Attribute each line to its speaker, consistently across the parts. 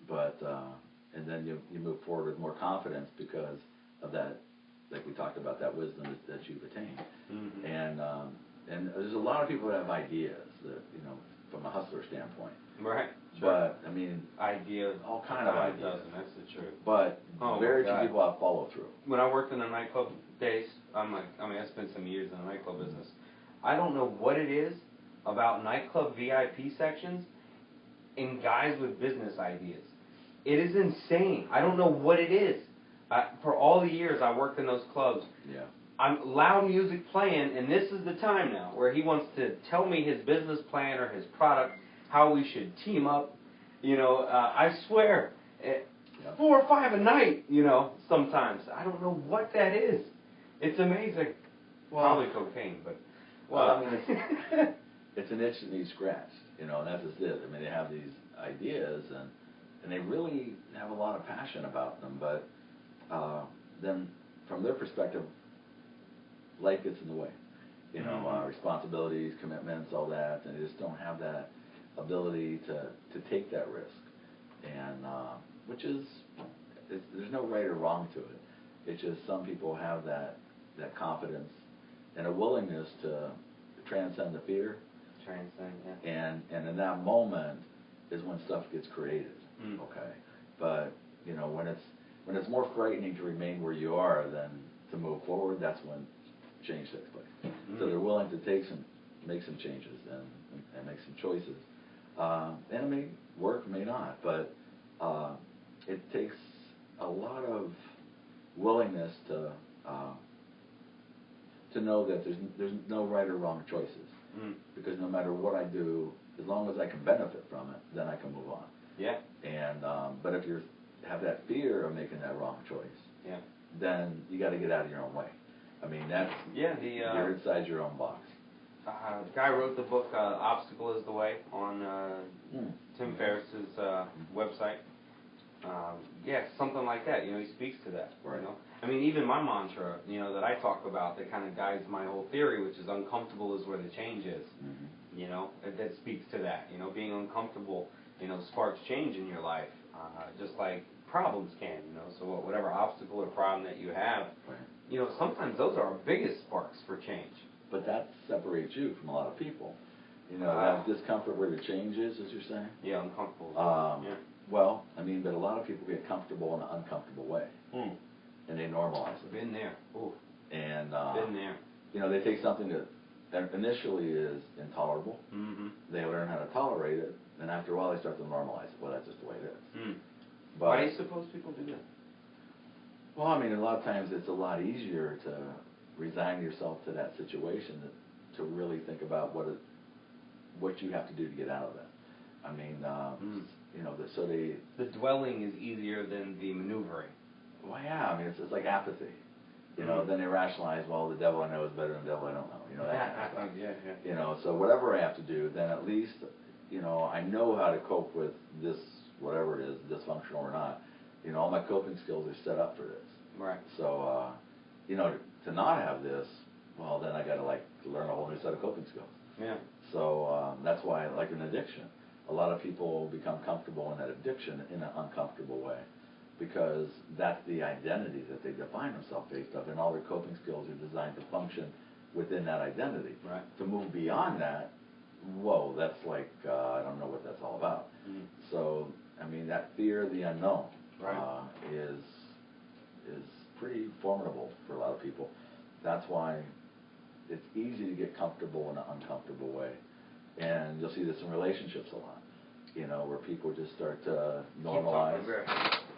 Speaker 1: but and then you move forward with more confidence because of that, like we talked about, that wisdom that you've attained.
Speaker 2: Mm-hmm.
Speaker 1: And there's a lot of people that have ideas that, you know, from a hustler standpoint.
Speaker 2: Right. Sure.
Speaker 1: But I mean,
Speaker 2: ideas,
Speaker 1: all kind of ideas.
Speaker 2: Dozen, that's the truth.
Speaker 1: But very few people have follow through.
Speaker 2: When I worked in the nightclub days, I spent some years in the nightclub business. I don't know what it is about nightclub VIP sections and guys with business ideas. It is insane. I don't know what it is. For all the years I worked in those clubs,
Speaker 1: yeah,
Speaker 2: I'm loud music playing, and this is the time now where he wants to tell me his business plan or his product, how we should team up. You know, I swear, 4 or 5 a night, you know, sometimes. I don't know what that is. It's amazing. Well, probably cocaine, but...
Speaker 1: Well, I mean, it's an itch that needs scratched, you know, and that's just it. I mean, they have these ideas, and they really have a lot of passion about them, but then from their perspective, life gets in the way. You know, responsibilities, commitments, all that, and they just don't have that ability to take that risk. And which is, there's no right or wrong to it. It's just some people have that confidence and a willingness to transcend the fear.
Speaker 2: Transcend, yeah.
Speaker 1: And in that moment is when stuff gets created. Okay. But you know, when it's more frightening to remain where you are than to move forward, that's when change takes place. So they're willing to make some changes and make some choices. And it may work, may not, but it takes a lot of willingness to know that there's no right or wrong choices. Because no matter what I do, as long as I can benefit from it, then I can move on.
Speaker 2: Yeah.
Speaker 1: And but if you have that fear of making that wrong choice, then you got to get out of your own way. I mean, that's you're inside your own box.
Speaker 2: The guy wrote the book "Obstacle Is the Way" on Tim Ferriss's website. Yeah, something like that. You know, he speaks to that.
Speaker 1: Right.
Speaker 2: You know, I mean, even my mantra, you know, that I talk about, that kind of guides my whole theory, which is uncomfortable is where the change is. You know, that speaks to that. You know, being uncomfortable, you know, sparks change in your life, just like problems can. You know, so whatever obstacle or problem that you have, you know, sometimes those are our biggest sparks for change.
Speaker 1: But that separates you from a lot of people. You know, that discomfort where the change is, as you're saying.
Speaker 2: Yeah, uncomfortable. Yeah.
Speaker 1: Well, I mean, but a lot of people get comfortable in an uncomfortable way, and they normalize it.
Speaker 2: Been there. Ooh.
Speaker 1: And
Speaker 2: been there.
Speaker 1: You know, they take something that initially is intolerable. They learn how to tolerate it, and after a while, they start to normalize it. Well, that's just the way it is. But
Speaker 2: why do you suppose people do that?
Speaker 1: Well, I mean, a lot of times it's a lot easier to resign yourself to that situation to really think about what you have to do to get out of that. I mean, you know, the
Speaker 2: dwelling is easier than the maneuvering.
Speaker 1: Well, yeah, I mean, it's like apathy. You know, then they rationalize, well, the devil I know is better than the devil I don't know. You know, that kind of stuff.
Speaker 2: Yeah.
Speaker 1: You know, so whatever I have to do, then at least, you know, I know how to cope with this, whatever it is, dysfunctional or not. You know, all my coping skills are set up for this.
Speaker 2: Right.
Speaker 1: So, you know, to not have this, well, then I got to learn a whole new set of coping skills.
Speaker 2: Yeah.
Speaker 1: So that's why, like an addiction, a lot of people become comfortable in that addiction in an uncomfortable way, because that's the identity that they define themselves based on, and all their coping skills are designed to function within that identity.
Speaker 2: Right.
Speaker 1: To move beyond that, whoa, that's like I don't know what that's all about. So I mean, that fear of the unknown is pretty formidable for a lot of people. That's why it's easy to get comfortable in an uncomfortable way, and you'll see this in relationships a lot. You know, where people just start to normalize,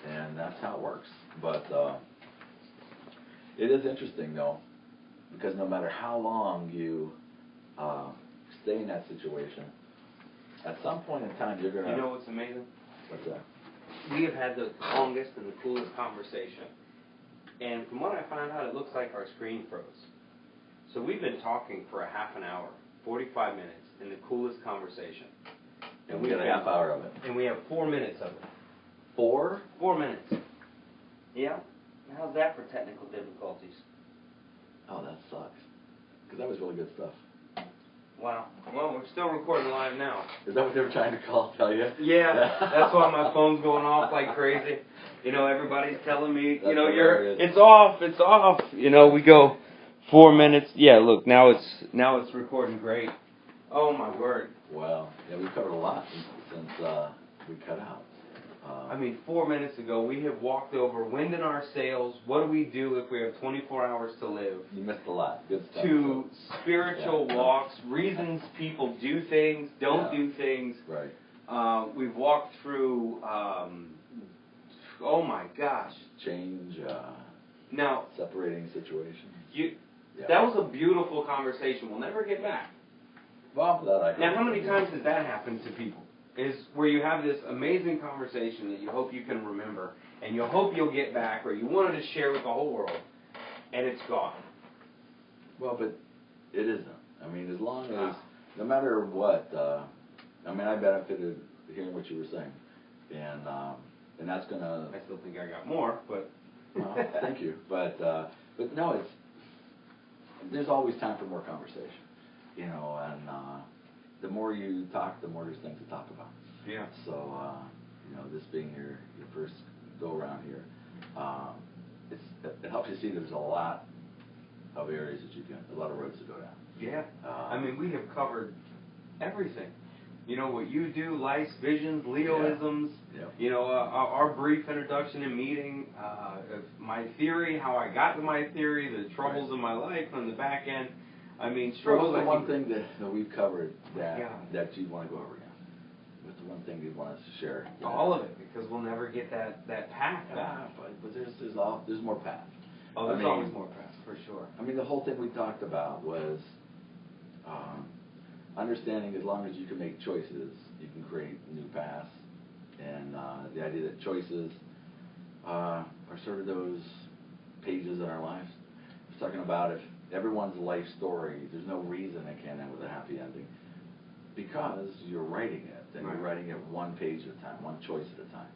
Speaker 1: and that's how it works. But it is interesting, though, because no matter how long you stay in that situation, at some point in time you're gonna.
Speaker 2: You know what's amazing?
Speaker 1: What's that?
Speaker 2: We have had the longest and the coolest conversation, and from what I found out, it looks like our screen froze. So we've been talking for a half an hour, 45 minutes, in the coolest conversation.
Speaker 1: And we get a half hour of it.
Speaker 2: And we have 4 minutes of it.
Speaker 1: 4?
Speaker 2: 4 minutes. Yeah. How's that for technical difficulties?
Speaker 1: Oh, that sucks. Because that was really good stuff.
Speaker 2: Wow. Well, we're still recording live now.
Speaker 1: Is that what they were trying to tell you?
Speaker 2: Yeah, that's why my phone's going off like crazy. You know, everybody's telling me,
Speaker 1: That's
Speaker 2: you know,
Speaker 1: hilarious.
Speaker 2: it's off. You know, we go 4 minutes. Yeah, look, now it's recording great. Oh my word.
Speaker 1: Wow. Yeah, we've covered a lot since we cut out.
Speaker 2: I mean, 4 minutes ago, we have walked over wind in our sails. What do we do if we have 24 hours to live?
Speaker 1: You missed a lot. Good stuff.
Speaker 2: To spiritual walks, reasons people do things, don't do things.
Speaker 1: Right.
Speaker 2: We've walked through, oh my gosh.
Speaker 1: Change,
Speaker 2: now,
Speaker 1: separating situations.
Speaker 2: That was a beautiful conversation. We'll never get back.
Speaker 1: Well,
Speaker 2: now, how many times has that happened to people? Is where you have this amazing conversation that you hope you can remember, and you hope you'll get back, or you wanted to share with the whole world, and it's gone.
Speaker 1: Well, but it isn't. I mean, as long as, no matter what, I mean, I benefited hearing what you were saying, and that's gonna.
Speaker 2: I still think I got more, but.
Speaker 1: Well, thank you, but no, there's always time for more conversation, you know, and the more you talk, the more there's things to talk about.
Speaker 2: Yeah.
Speaker 1: So, you know, this being your first go around here, it helps you see there's a lot of areas that a lot of roads to go down.
Speaker 2: Yeah. I mean, we have covered everything. You know, what you do, life's visions, Leoisms, you know, our brief introduction and meeting, my theory, how I got to my theory, the troubles of my life on the back end. I mean, struggles.
Speaker 1: What's the one thing that we've covered that you want to go over again? What's the one thing you want us to share?
Speaker 2: All of it, because we'll never get that path back.
Speaker 1: But there's more path.
Speaker 2: Oh, there's always more path, for sure.
Speaker 1: I mean, the whole thing we talked about was understanding as long as you can make choices, you can create new paths. And the idea that choices are sort of those pages in our lives. I was talking about if everyone's life story, there's no reason it can't end with a happy ending. Because you're writing it, and you're writing it one page at a time, one choice at a time.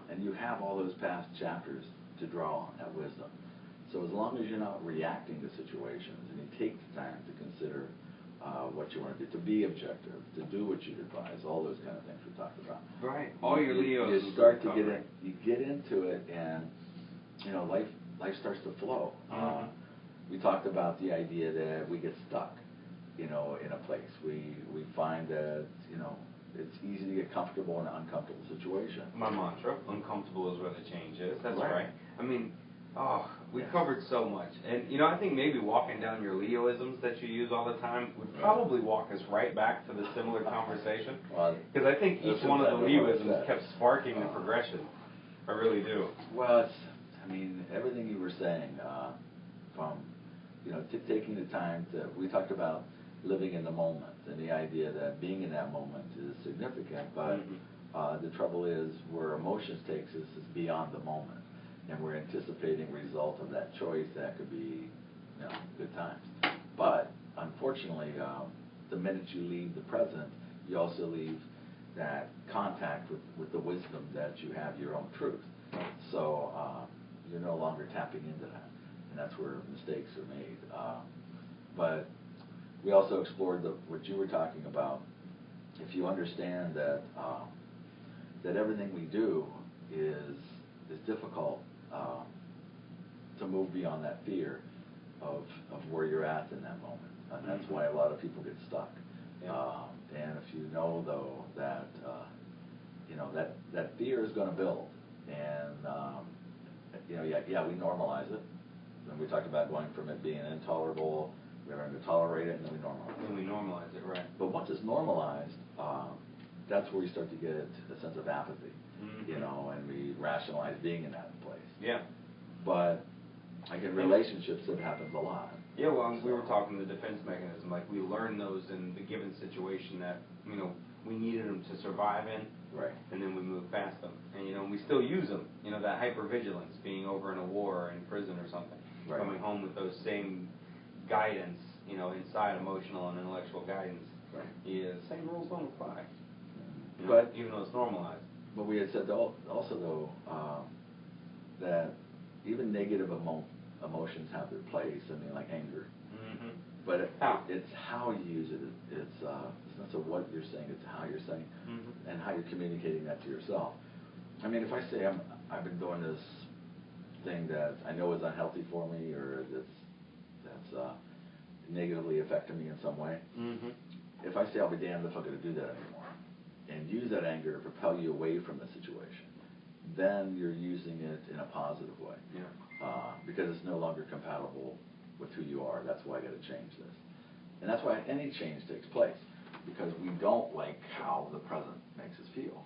Speaker 1: And you have all those past chapters to draw on, that wisdom. So as long as you're not reacting to situations, and you take the time to consider what you want to do, to be objective, to do what you'd advise, all those kind of things we talked about.
Speaker 2: Right. All your Leos.
Speaker 1: You start to get into it, and you know, life starts to flow. We talked about the idea that we get stuck, you know, in a place. We find that, you know, it's easy to get comfortable in an uncomfortable situation.
Speaker 2: My mantra, uncomfortable is where the change is. That's right. I mean, we covered so much. And, you know, I think maybe walking down your Leoisms that you use all the time would probably walk us right back to the similar conversation. Because I think each one of the Leoisms kept sparking the progression. I really do.
Speaker 1: Well, I mean, everything you were saying, from, you know, taking the time we talked about living in the moment, and the idea that being in that moment is significant, but the trouble is where emotions takes us is beyond the moment, and we're anticipating result of that choice that could be, you know, good times. But unfortunately, the minute you leave the present, you also leave that contact with the wisdom that you have, your own truth. So you're no longer tapping into that, and that's where mistakes are made. But we also explored what you were talking about. If you understand that that everything we do is difficult to move beyond that fear of where you're at in that moment, and that's why a lot of people get stuck. And if you know though that you know that fear is going to build, and you know, we normalize it. And we talked about going from it being intolerable, we learn to tolerate it, and then we normalize it.
Speaker 2: And we normalize it, right.
Speaker 1: But once it's normalized, that's where you start to get a sense of apathy, you know, and we rationalize being in that place.
Speaker 2: Yeah.
Speaker 1: But, like in relationships, it happens a lot.
Speaker 2: Yeah, well, we were talking the defense mechanism. Like, we learn those in the given situation that, you know, we needed them to survive in.
Speaker 1: Right.
Speaker 2: And then we move past them. And, you know, we still use them. You know, that hypervigilance, being over in a war or in prison or something. Right. Coming home with those same guidance, you know, inside emotional and intellectual guidance. Right. Yeah, the same rules don't apply. You know, but even though it's normalized.
Speaker 1: But we had said also, though, that even negative emotions have their place. I mean, like anger. But it's how you use it. It's not so what you're saying, it's how you're saying, and how you're communicating that to yourself. I mean, if I say I've been doing this thing that I know is unhealthy for me, or that's negatively affecting me in some way, if I say I'll be damned if I'm going to do that anymore, and use that anger to propel you away from the situation, then you're using it in a positive way. Because it's no longer compatible with who you are. That's why I got to change this. And that's why any change takes place, because we don't like how the present makes us feel.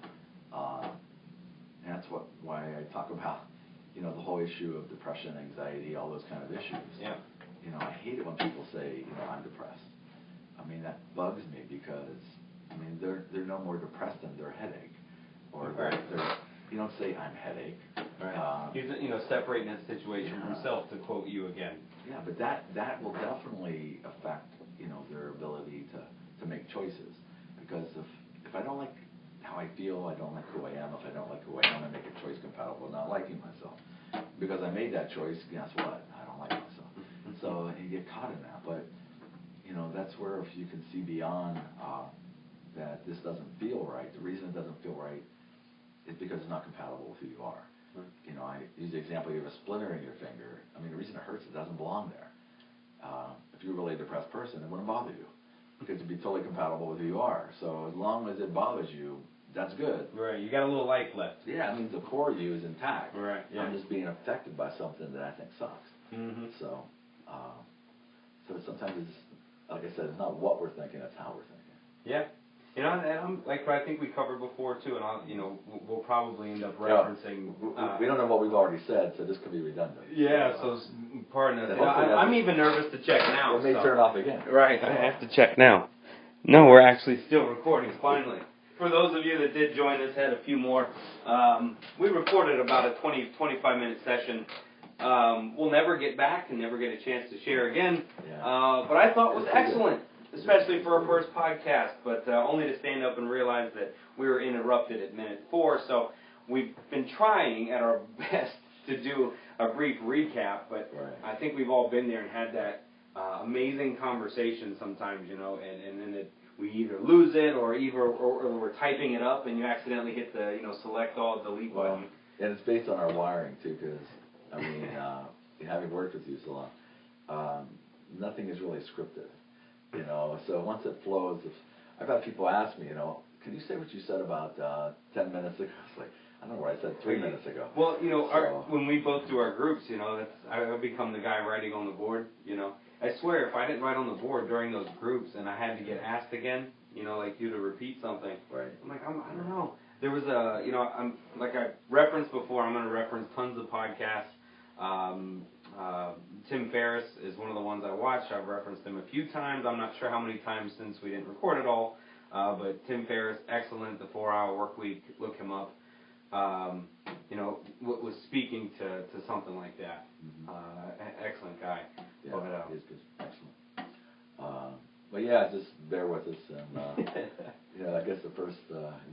Speaker 1: And that's why I talk about, the whole issue of depression, anxiety, all those kind of issues. I hate it when people say, I'm depressed. I mean, that bugs me because, they're no more depressed than their headache. Or you don't say I'm headache.
Speaker 2: He's, separating that situation from self, to quote you again.
Speaker 1: Yeah, but that will definitely affect, their ability to make choices. Because if I don't like how I feel, I don't like who I am. If I don't like who I am, I make a choice compatible with not liking myself. Because I made that choice, guess what? I don't like myself. So you get caught in that. But, that's where if you can see beyond that this doesn't feel right, the reason it doesn't feel right is because it's not compatible with who you are. I use the example, you have a splinter in your finger. The reason it hurts, it doesn't belong there. If you're a really depressed person, it wouldn't bother you, because it'd be totally compatible with who you are. So as long as it bothers you, that's good.
Speaker 2: Right, you got a little life left.
Speaker 1: Yeah, it means the core of you is intact.
Speaker 2: Right, yeah.
Speaker 1: I'm just being affected by something that I think sucks. So sometimes it's, like I said, it's not what we're thinking, it's how we're thinking.
Speaker 2: Yeah. And I'm like what I think we covered before too, and we'll probably end up referencing.
Speaker 1: We don't know what we've already said, so this could be redundant.
Speaker 2: Yeah, so pardon us. I'm even nervous to check now.
Speaker 1: It may turn off again.
Speaker 2: Right, I have to check now. No, we're actually still recording. Finally, for those of you that did join us, had a few more. We recorded about a 20-25 minute session. We'll never get back and never get a chance to share again. But I thought it was excellent. Especially for our first podcast, but only to stand up and realize that we were interrupted at minute 4. So we've been trying at our best to do a brief recap, but I think we've all been there and had that amazing conversation sometimes, and then we either lose it or we're typing it up and you accidentally hit the select all, delete button.
Speaker 1: And it's based on our wiring too, because having worked with you so long, nothing is really scripted. So once it flows, I've had people ask me, can you say what you said about 10 minutes ago? It's like, I don't know what I said 3 minutes ago.
Speaker 2: Well, when we both do our groups, I've become the guy writing on the board, I swear, if I didn't write on the board during those groups and I had to get asked again, like you to repeat something, I'm like, I don't know. There was I'm like I referenced before, I'm going to reference tons of podcasts. Tim Ferriss is one of the ones I watched. I've referenced him a few times. I'm not sure how many times since we didn't record it all. But Tim Ferriss, excellent. The 4-Hour Work Week. Look him up. Was speaking to something like that. Excellent guy.
Speaker 1: Yeah, he's good. Excellent. But yeah, just bear with us, and I guess the first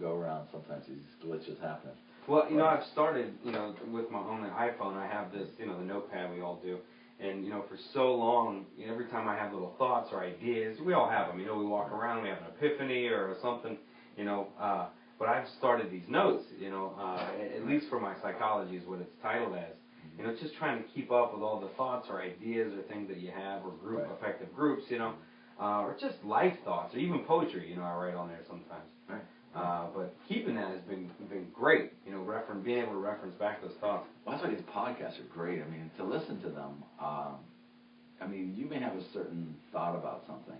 Speaker 1: go around, sometimes these glitches happen.
Speaker 2: Well, I've started, with my own iPhone, I have this, the notepad we all do. And, for so long, every time I have little thoughts or ideas, we all have them. We walk around, we have an epiphany or something, but I've started these notes, at least for my psychology is what it's titled as. Just trying to keep up with all the thoughts or ideas or things that you have, or effective groups, or just life thoughts, or even poetry, I write on there sometimes. But keeping that has been great, being able to reference back those thoughts.
Speaker 1: Well, that's why these podcasts are great. To listen to them, you may have a certain thought about something,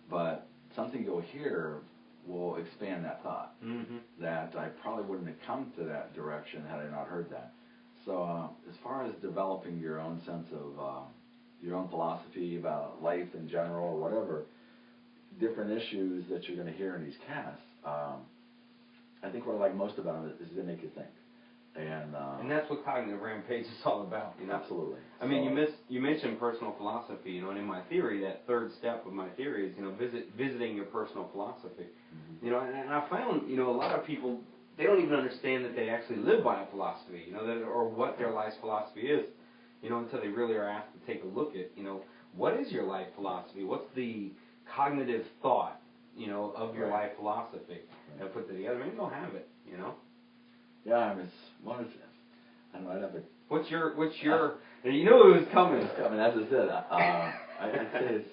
Speaker 1: but something you'll hear will expand that thought. That I probably wouldn't have come to that direction had I not heard that. So as far as developing your own sense of your own philosophy about life in general or whatever, different issues that you're going to hear in these casts, I think what I like most about it is they make you think. And
Speaker 2: that's what Cognitive Rampage is all about.
Speaker 1: Absolutely.
Speaker 2: You mentioned personal philosophy, and in my theory, that third step of my theory is, visiting your personal philosophy. And I found, a lot of people, they don't even understand that they actually live by a philosophy, or what their life's philosophy is, until they really are asked to take a look at, what is your life philosophy? What's the cognitive thought, of your life philosophy? And put it together. Maybe they'll have it,
Speaker 1: Yeah, I mean, I don't know, I'd have a...
Speaker 2: What's your, you knew it was coming.
Speaker 1: It's coming, as I said, I'd say it's